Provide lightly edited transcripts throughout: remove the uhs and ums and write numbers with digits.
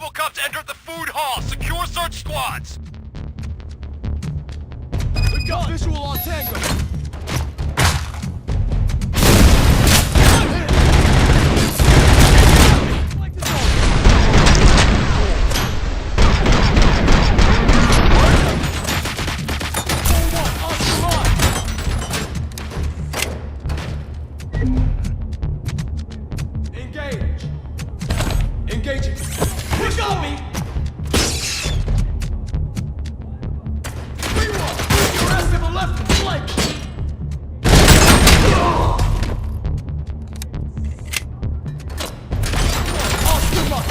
Robocop's entered the food hall. Secure search squads. We've got visual on Tango. Engaging. You got me! Reroll! Your ass to the left flank! Oscar up!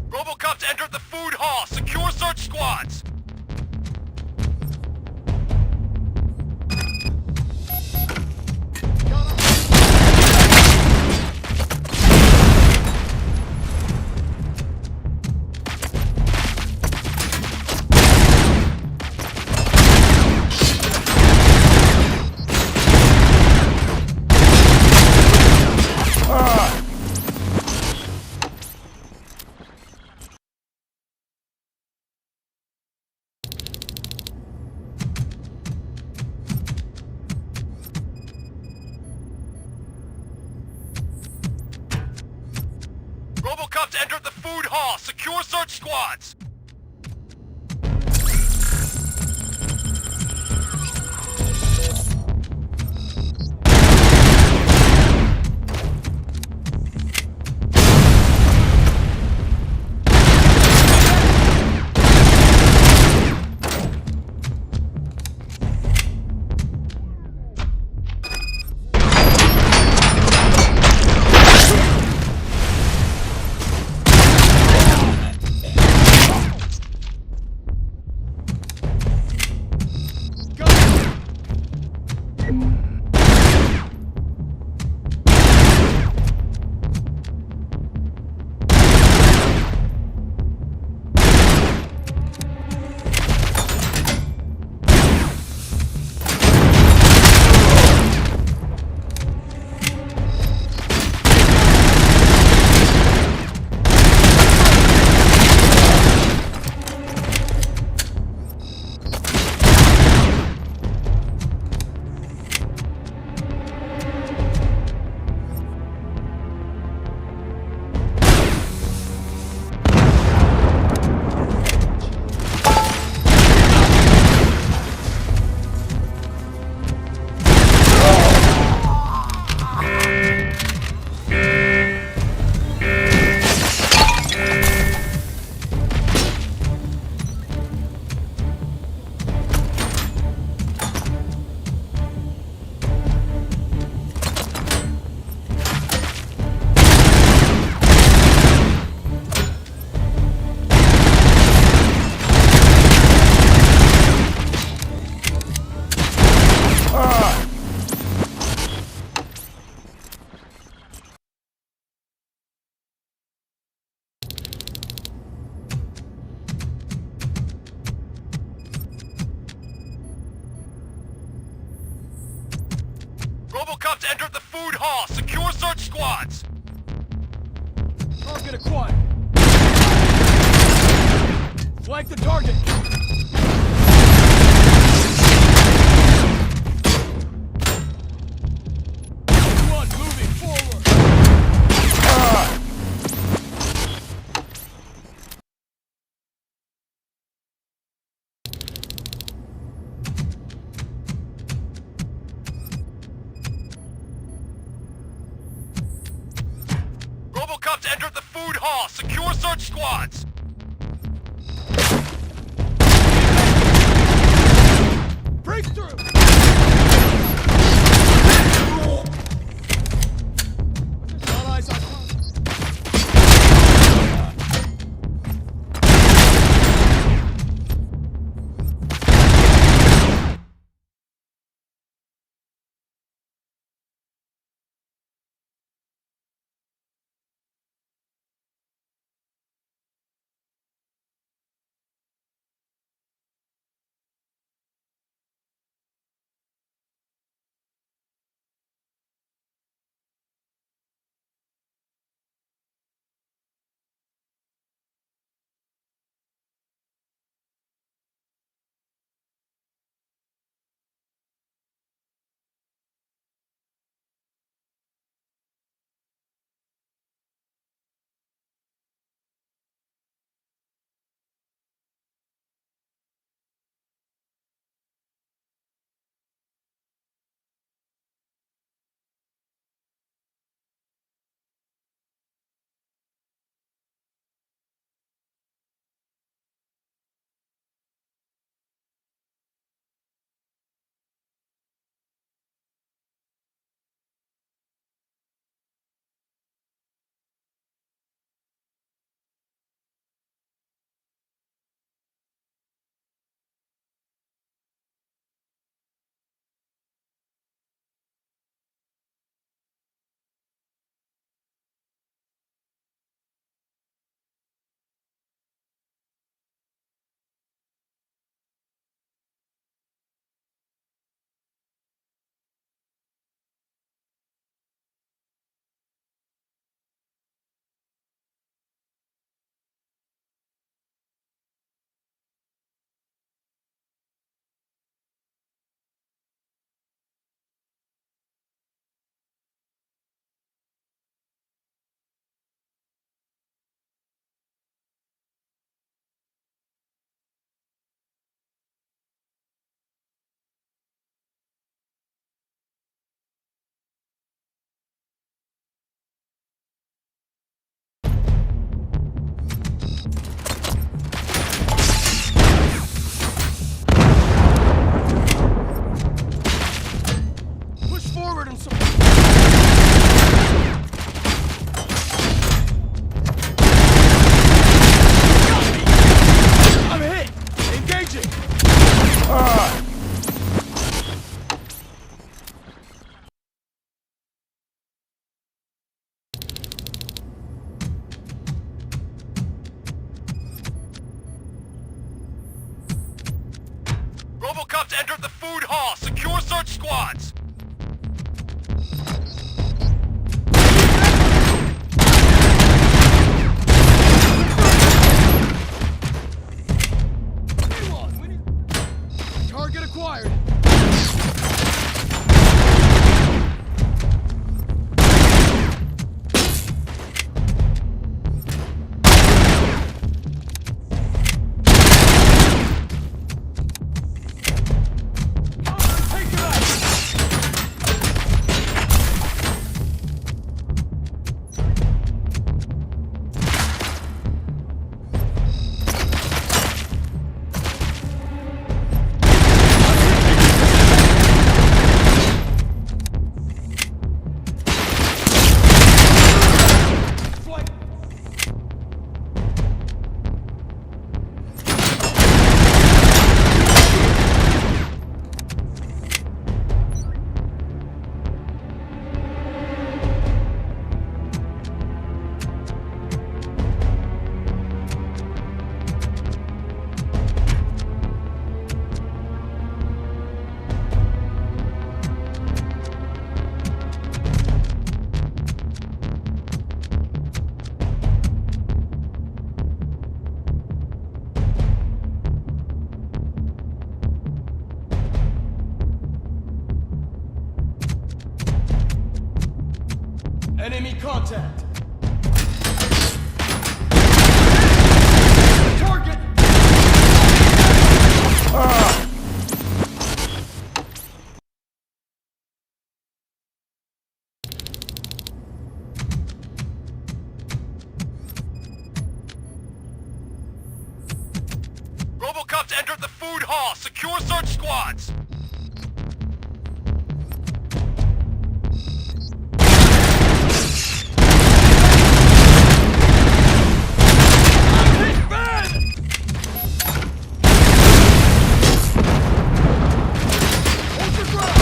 Robocop's entered the food hall. Secure search squads. Robocop's entered the food hall. Secure search squads. Robocop's entered the food hall. Secure search squads. Target acquired. Flank the target. Robocop's entered the food hall. Secure search squads. Robocop's entered the food hall. Secure search squads. Target acquired. Take it out. Flank. Enemy contact. Target. Robocop's entered the food hall. Secure search squads. Hold your ground.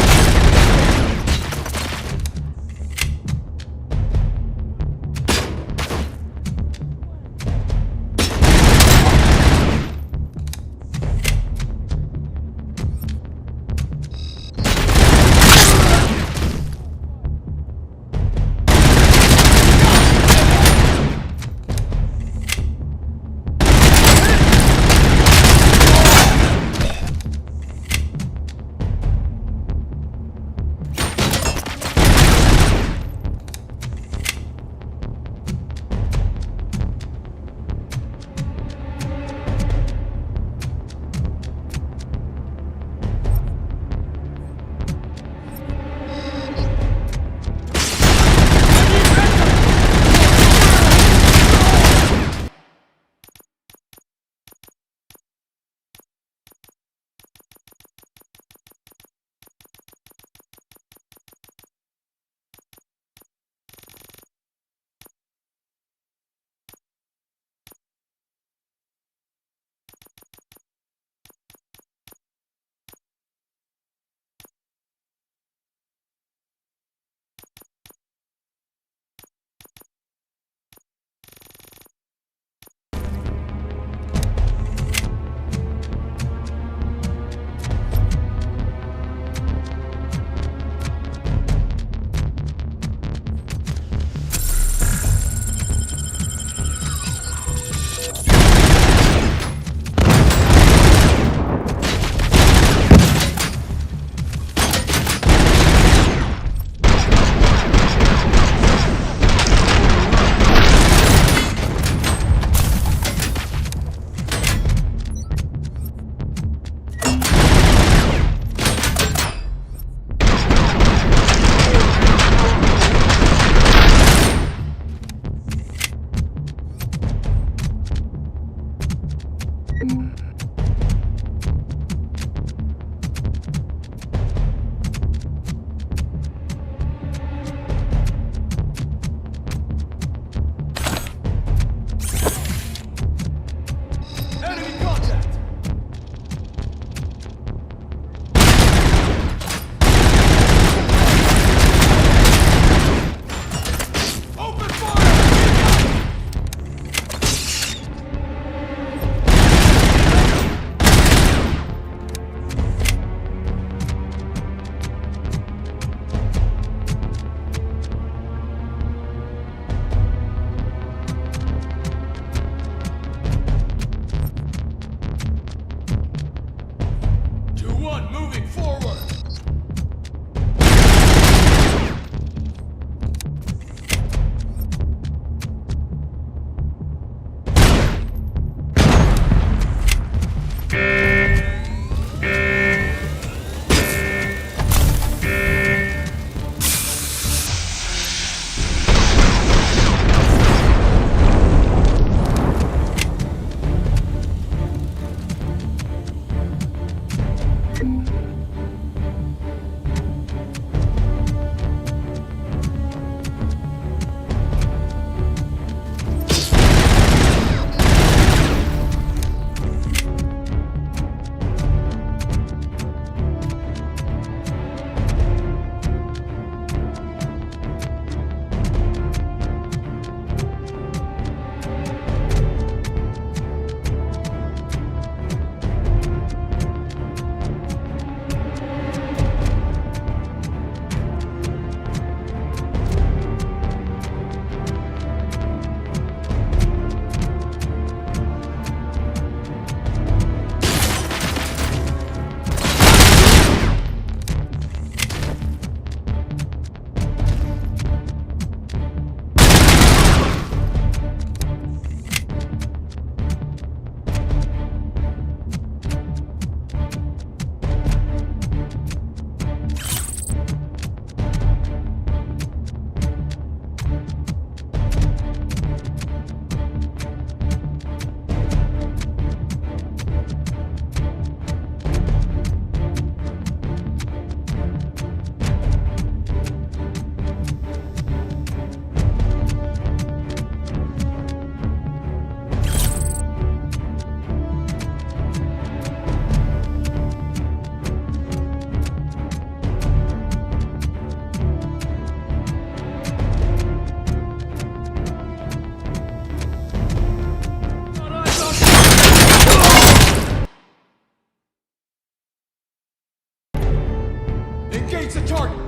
Fix the target.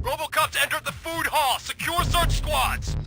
Robocop's entered the food hall. Secure search squads.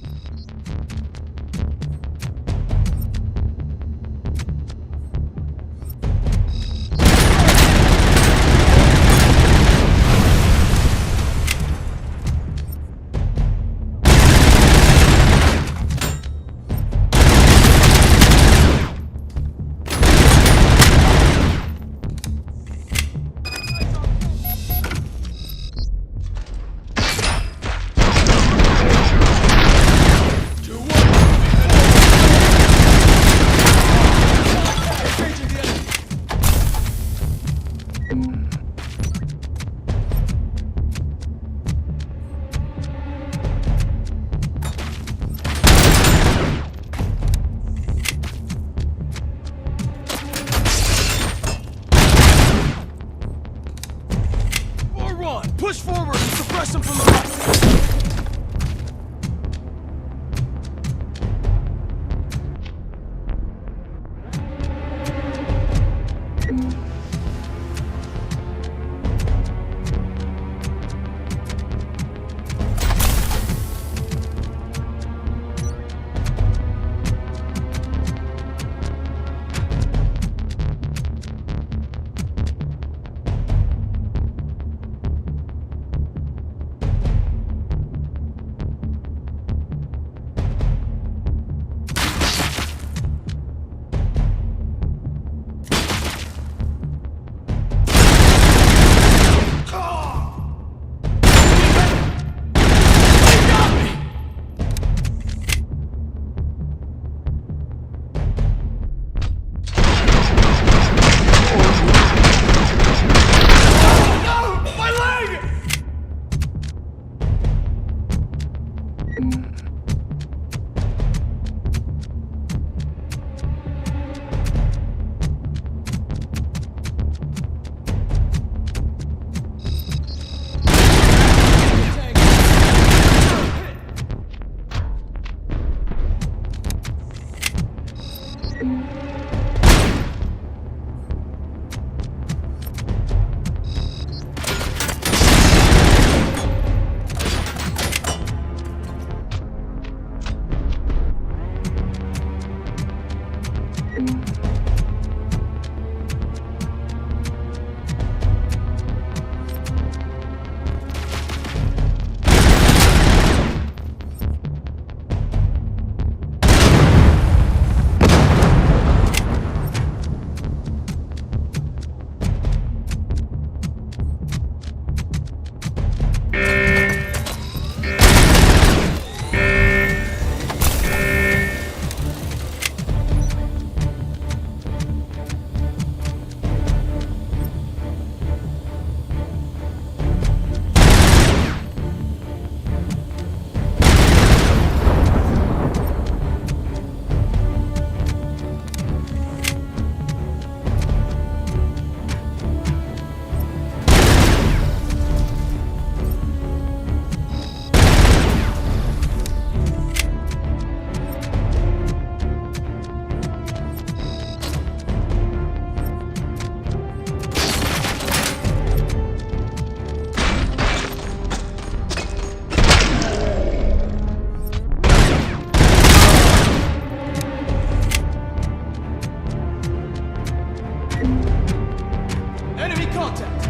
Enemy contact!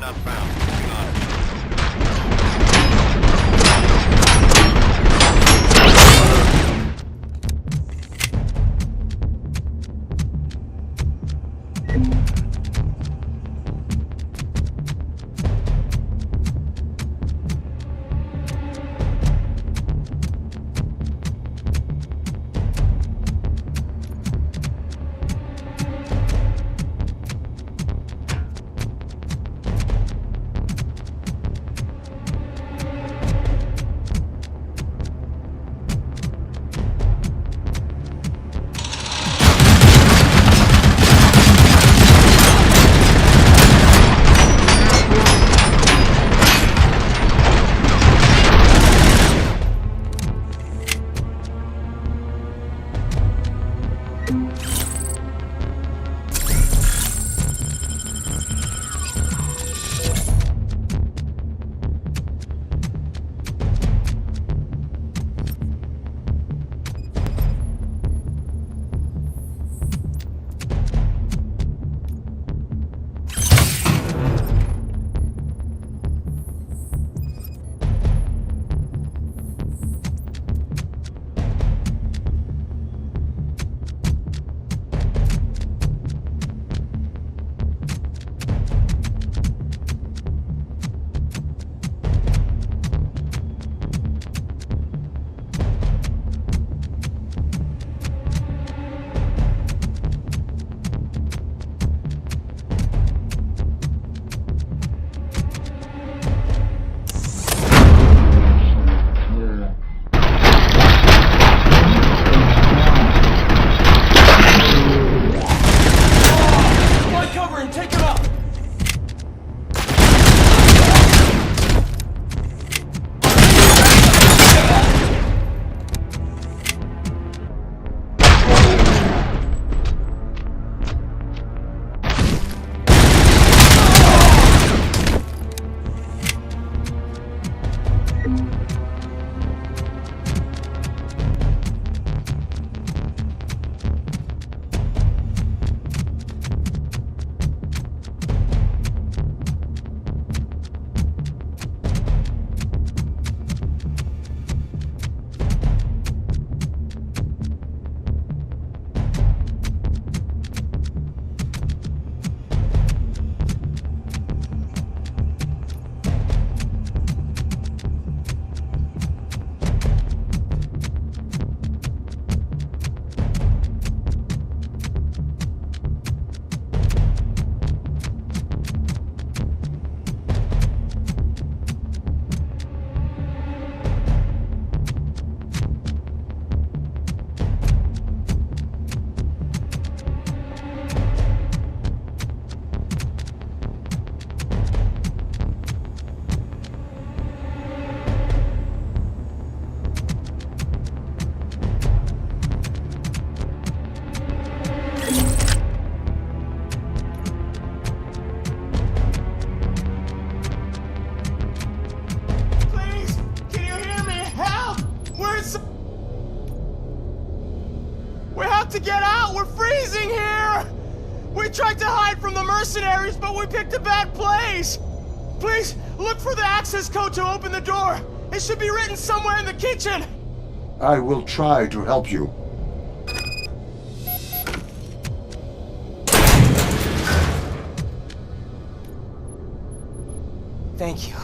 not found. Moving on. To get out! We're freezing here! We tried to hide from the mercenaries, but we picked a bad place! Please, look for the access code to open the door! It should be written somewhere in the kitchen! I will try to help you. Thank you.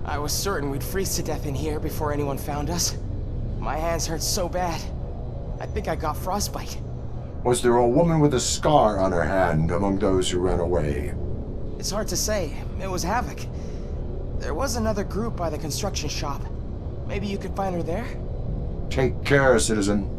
I was certain we'd freeze to death in here before anyone found us. My hands hurt so bad. I think I got frostbite. Was there a woman with a scar on her hand among those who ran away? It's hard to say. It was Havoc. There was another group by the construction shop. Maybe you could find her there? Take care, citizen.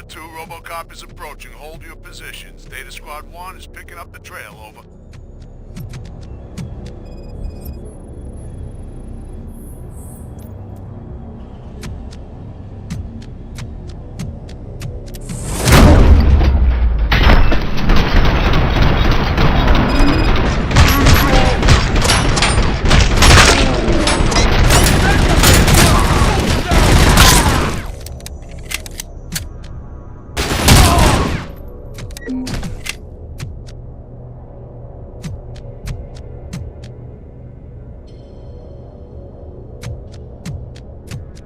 Squad 2, Robocop is approaching. Hold your positions. Data Squad 1 is picking up the trail, over.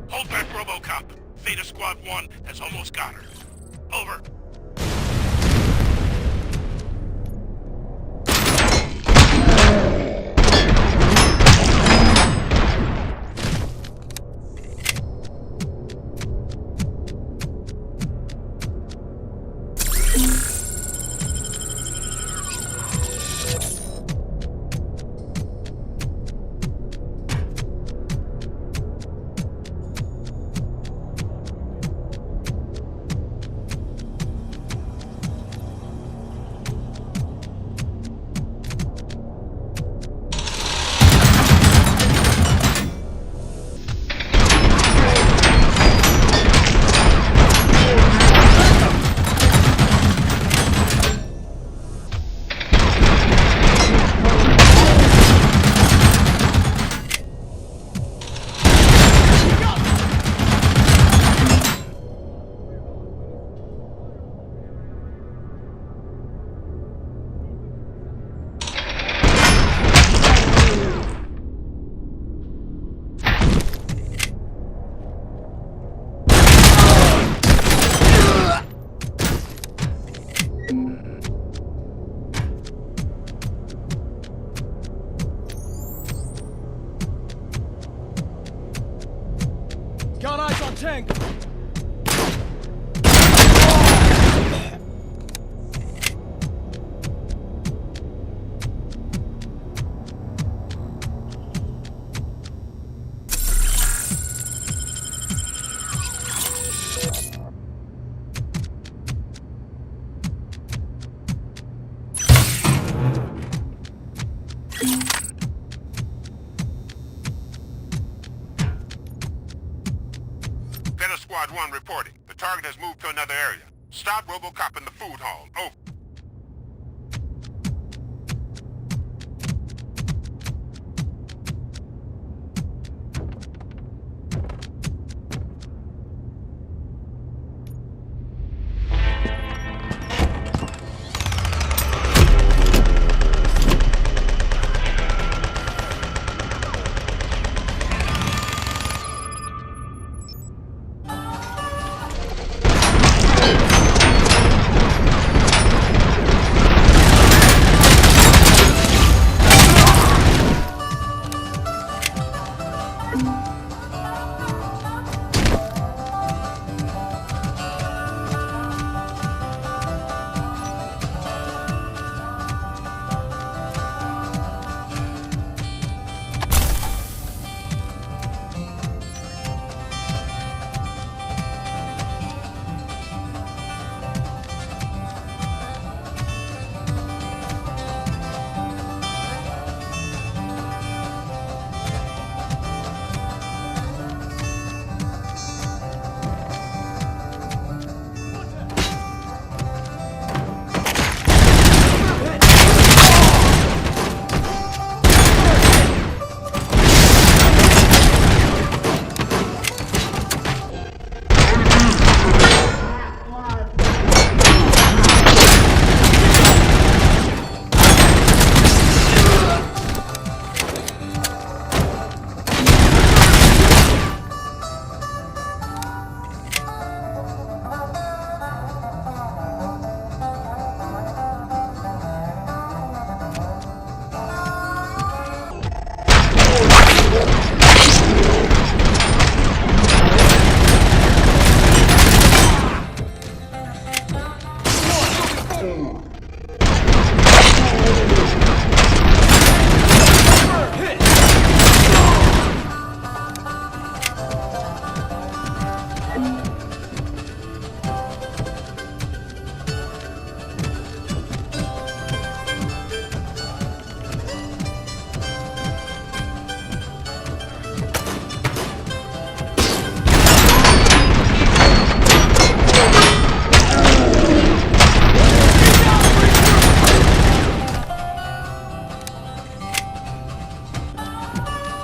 Hold back, Robocop. Data Squad 1 has almost got her. Over. Got eyes on Tank! Data Squad 1 reporting. The target has moved to another area. Stop Robocop in the food hall. Over.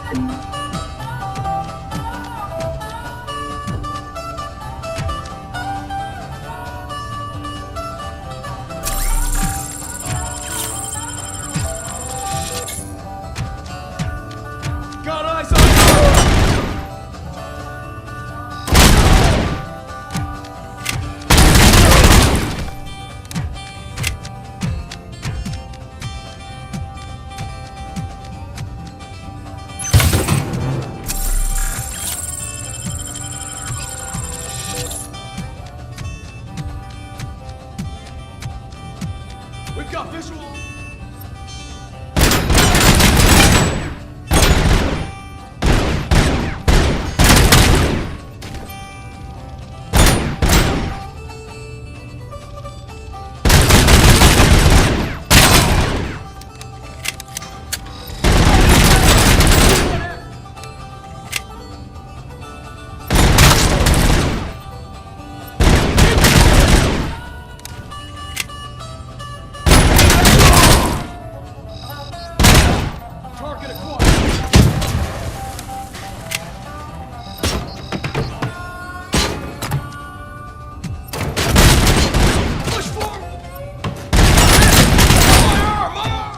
Got eyes on you! We've got visual. Target acquired. Push forward. Fire! Fire!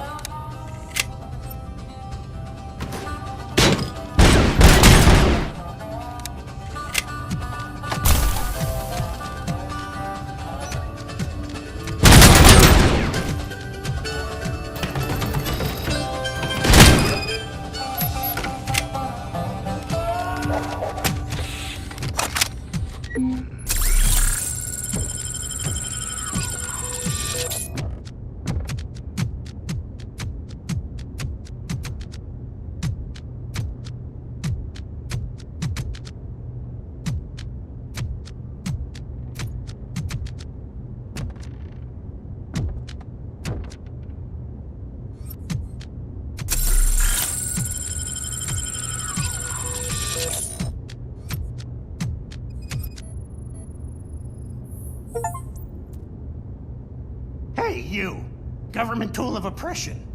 Hey, you! Government tool of oppression.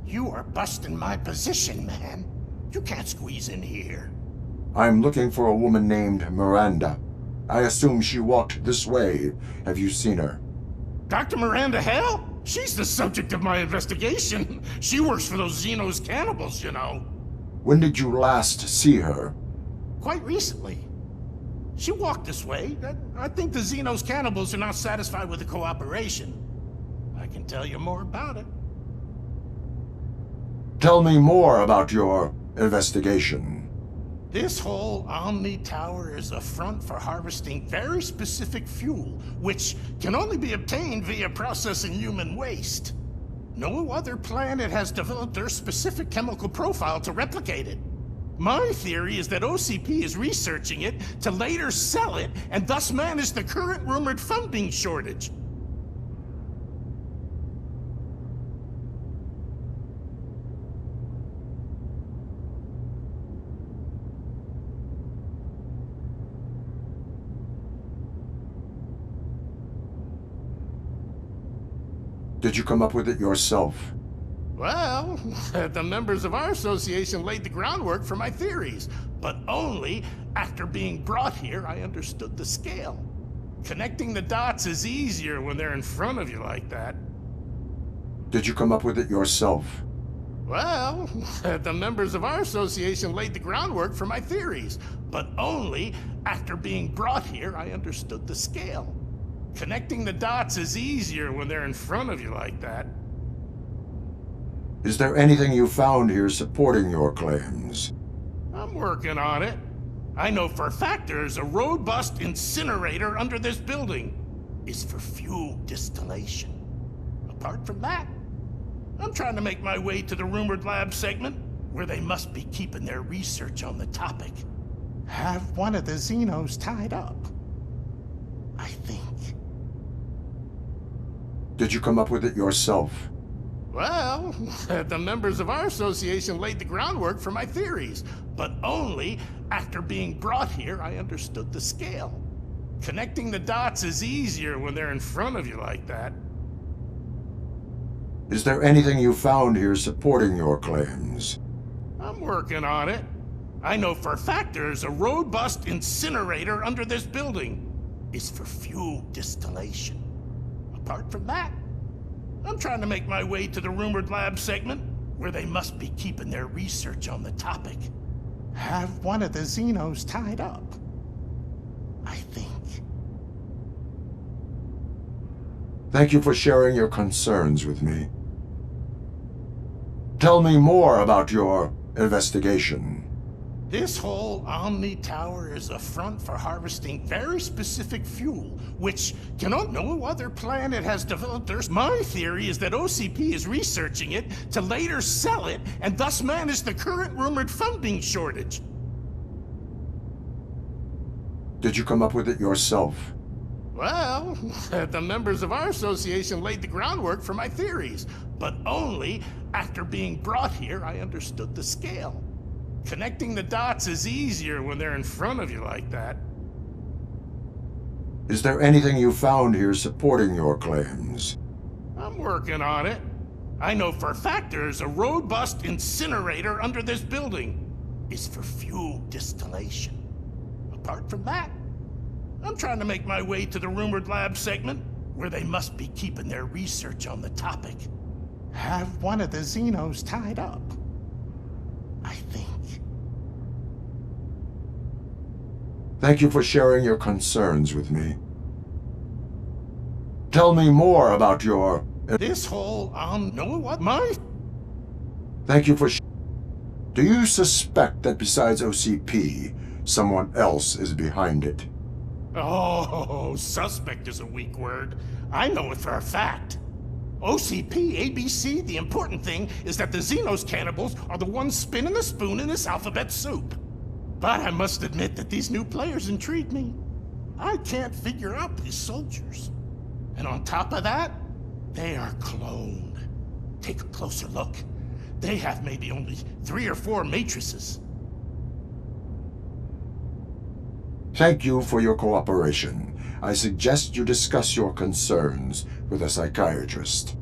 You are busting my position, man. You can't squeeze in here. I'm looking for a woman named Miranda. I assume she walked this way. Have you seen her? Dr. Miranda Hale? She's the subject of my investigation. She works for those Xenos cannibals, you know. When did you last see her? Quite recently. She walked this way. I think the Xenos cannibals are not satisfied with the cooperation. I can tell you more about it. Tell me more about your investigation. This whole Omni Tower is a front for harvesting very specific fuel, which can only be obtained via processing human waste. No other planet has developed their specific chemical profile to replicate it. My theory is that OCP is researching it to later sell it and thus manage the current rumored funding shortage. Did you come up with it yourself? Well, the members of our association laid the groundwork for my theories, but only after being brought here I understood the scale. Connecting the dots is easier when they're in front of you like that. Did you come up with it yourself? Well, the members of our association laid the groundwork for my theories, but only after being brought here I understood the scale. Connecting the dots is easier when they're in front of you like that. Is there anything you found here supporting your claims? I'm working on it. I know for a fact there's a robust incinerator under this building. It's for fuel distillation. Apart from that, I'm trying to make my way to the rumored lab segment, where they must be keeping their research on the topic. Have one of the Xenos tied up, I think. Did you come up with it yourself? Well, the members of our association laid the groundwork for my theories, but only after being brought here I understood the scale. Connecting the dots is easier when they're in front of you like that. Is there anything you found here supporting your claims? I'm working on it. I know for a fact there's a robust incinerator under this building. It's for fuel distillation. Apart from that, I'm trying to make my way to the rumored lab segment, where they must be keeping their research on the topic. Have one of the Xenos tied up, I think. Thank you for sharing your concerns with me. Tell me more about your investigation. This whole Omni Tower is a front for harvesting very specific fuel, which no other planet has developed. My theory is that OCP is researching it to later sell it and thus manage the current rumored funding shortage. Did you come up with it yourself? Well, the members of our association laid the groundwork for my theories, but only after being brought here I understood the scale. Connecting the dots is easier when they're in front of you like that. Is there anything you found here supporting your claims? I'm working on it. I know for a fact there's a robust incinerator under this building. It's for fuel distillation. Apart from that, I'm trying to make my way to the rumored lab segment, where they must be keeping their research on the topic. Have one of the Xenos tied up, I think. Thank you for sharing your concerns with me. Tell me more about your... This whole, Thank you for... Do you suspect that besides OCP, someone else is behind it? Oh, suspect is a weak word. I know it for a fact. OCP, ABC, the important thing is that the Xenos cannibals are the ones spinning the spoon in this alphabet soup. But I must admit that these new players intrigue me. I can't figure out these soldiers. And on top of that, they are cloned. Take a closer look. They have maybe only 3 or 4 matrices. Thank you for your cooperation. I suggest you discuss your concerns with a psychiatrist.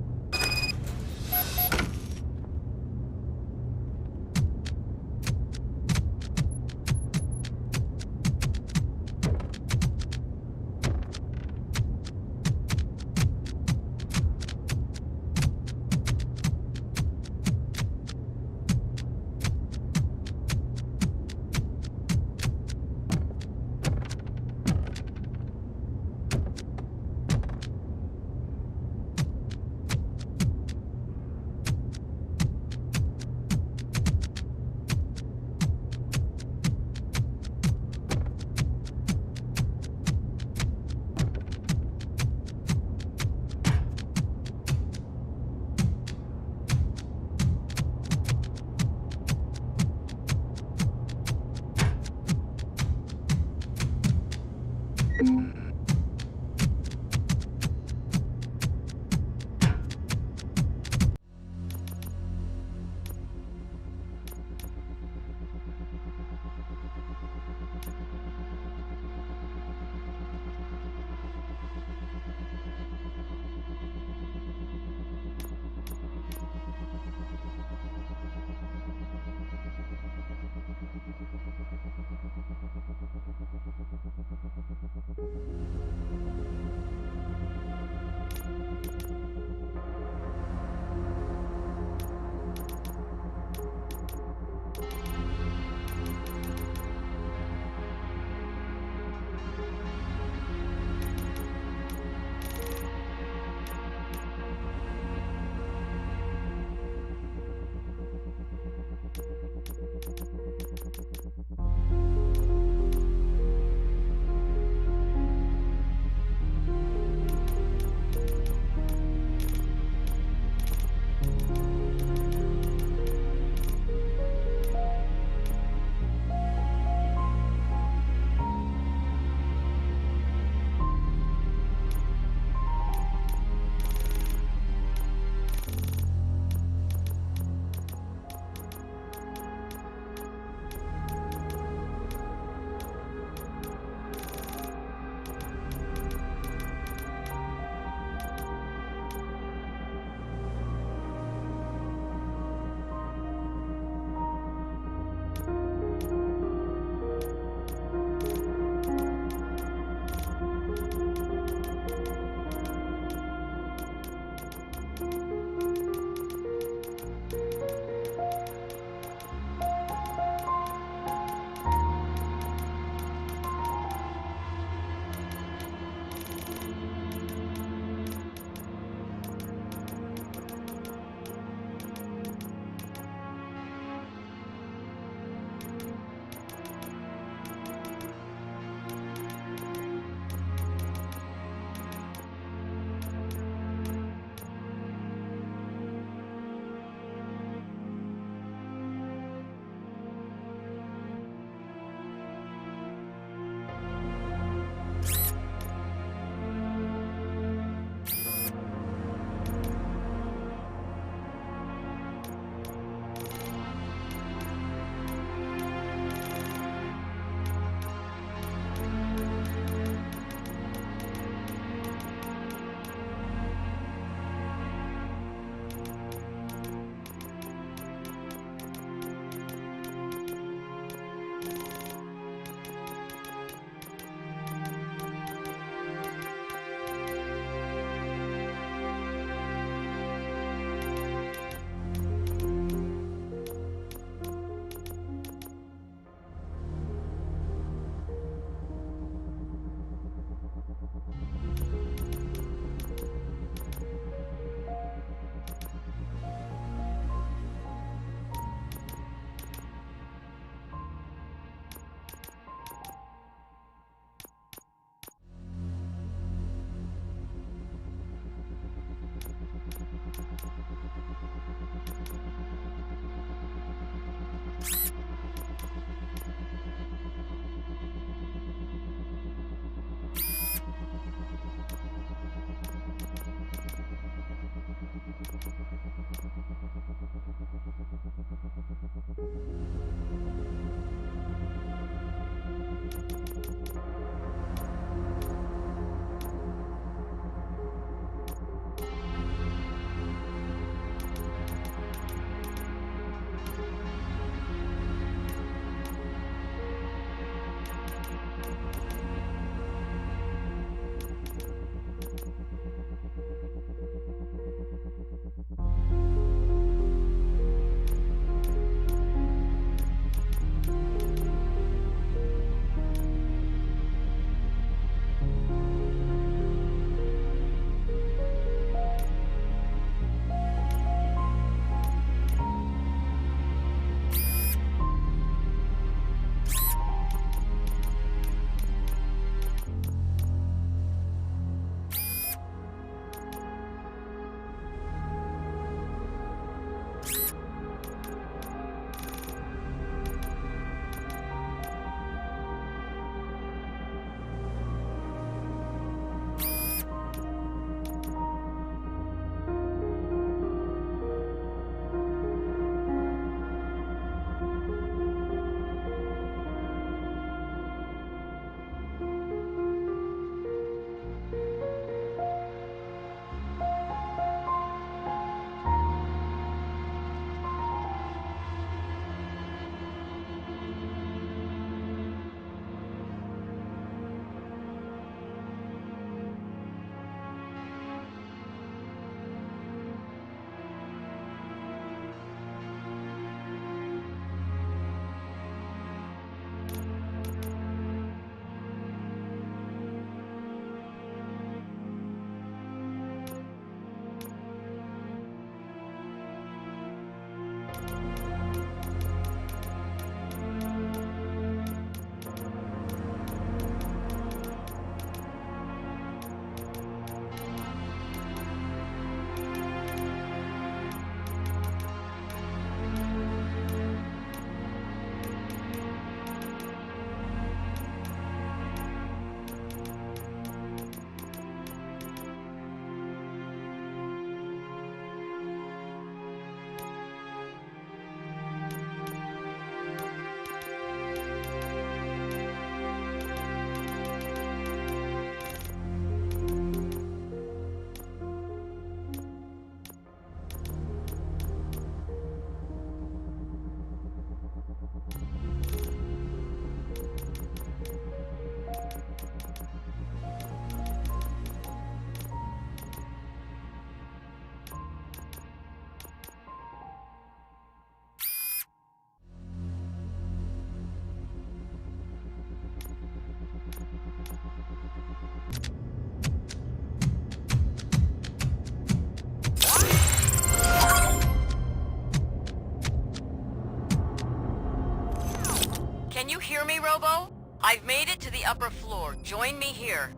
Can you hear me, Robo? I've made it to the upper floor. Join me here.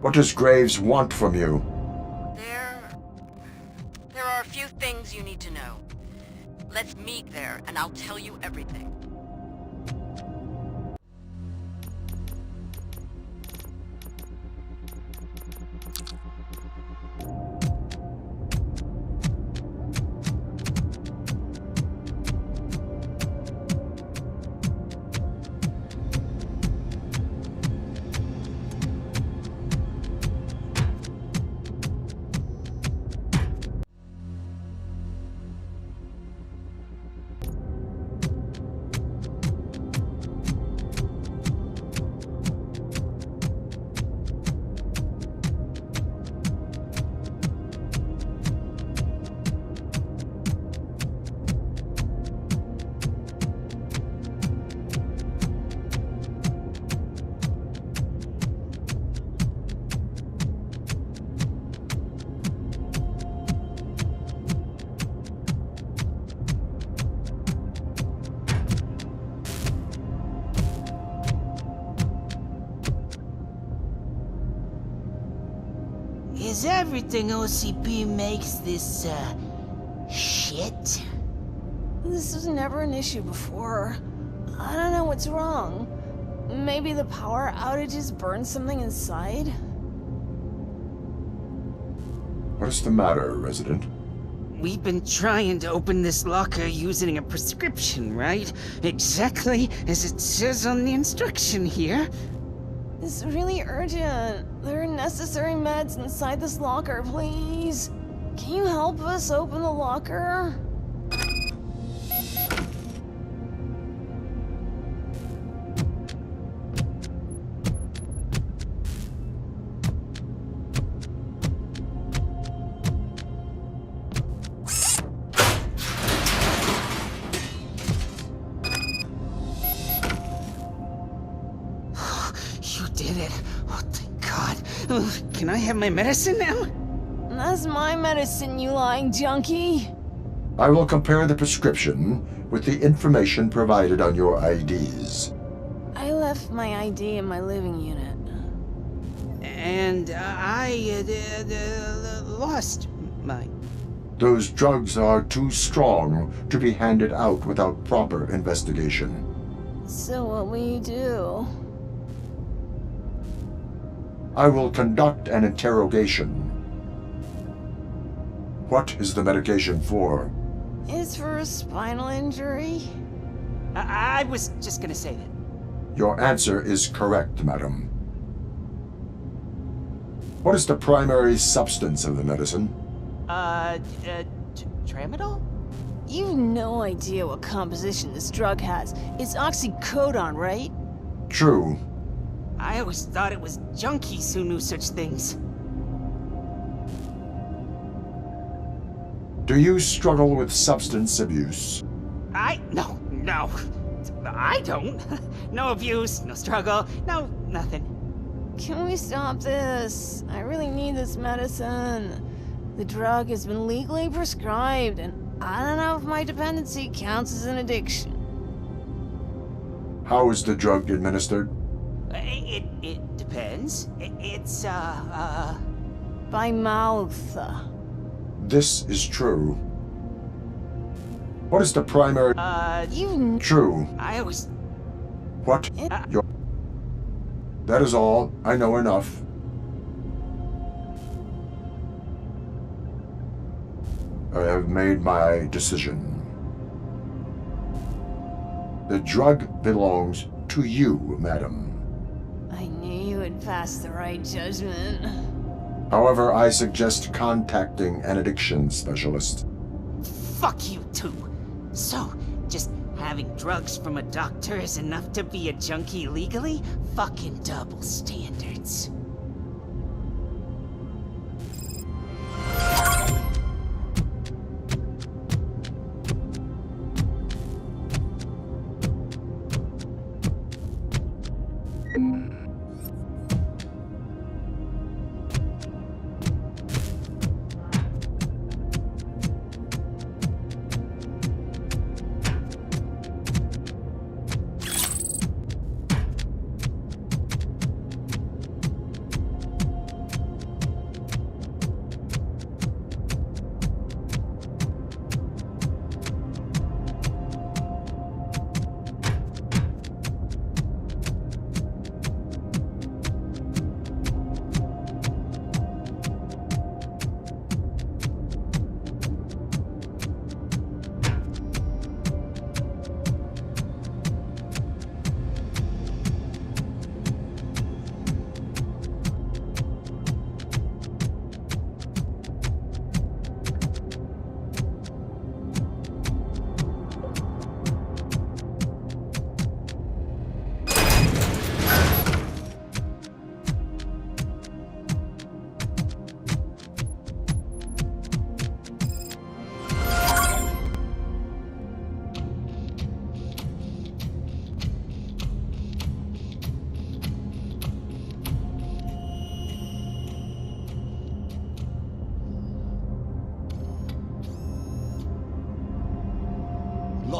What does Graves want from you? There are a few things you need to know. Let's meet there, and I'll tell you everything. Is everything OCP makes this, shit? This was never an issue before. I don't know what's wrong. Maybe the power outages burned something inside? What is the matter, resident? We've been trying to open this locker using a prescription, right? Exactly as it says on the instruction here. It's really urgent. There are necessary meds inside this locker, please. Can you help us open the locker? You did it. Oh, thank God. Can I have my medicine now? That's my medicine, you lying junkie. I will compare the prescription with the information provided on your IDs. I left my ID in my living unit. And I lost mine. Those drugs are too strong to be handed out without proper investigation. So what will you do? I will conduct an interrogation. What is the medication for? It's for a spinal injury. I was just gonna say that. Your answer is correct, madam. What is the primary substance of the medicine? Tramadol? You've no idea what composition this drug has. It's oxycodone, right? True. I always thought it was junkies who knew such things. Do you struggle with substance abuse? No. I don't. No abuse, no struggle, no nothing. Can we stop this? I really need this medicine. The drug has been legally prescribed, and I don't know if my dependency counts as an addiction. How is the drug administered? It depends. It's, By mouth. This is true. What is the primary... True. I always... What? Your... That is all. I know enough. I have made my decision. The drug belongs to you, madam. I knew you would pass the right judgment. However, I suggest contacting an addiction specialist. Fuck you too. So, just having drugs from a doctor is enough to be a junkie legally? Fucking double standards.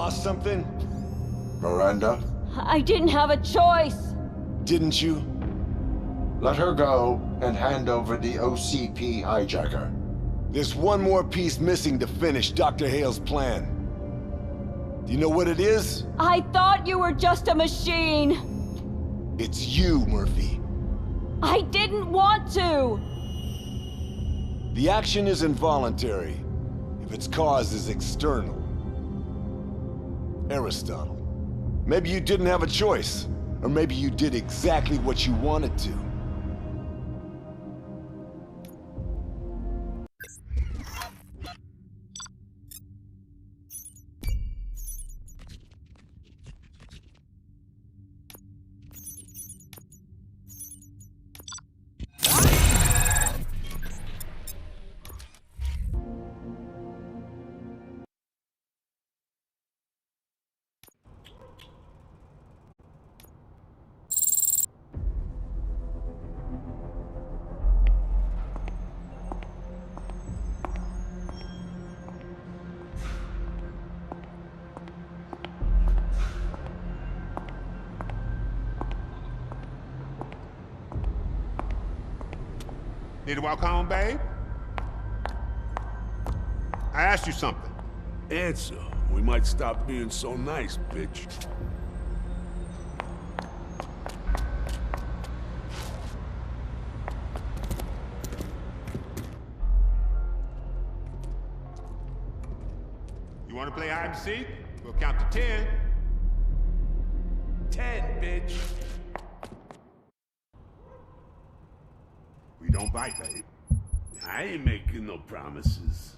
lost something? Miranda, I didn't have a choice. Didn't you? let her go and hand over the OCP hijacker. There's one more piece missing to finish Dr. Hale's plan. Do you know what it is? I thought you were just a machine. It's you, Murphy. I didn't want to. The action is involuntary if its cause is external. Aristotle. Maybe you didn't have a choice. Or maybe you did exactly what you wanted to. Need to walk home, babe? I asked you something. Answer. We might stop being so nice, bitch. You want to play hide and seek? We'll count to 10. 10, bitch. We don't bite, babe. I ain't making no promises.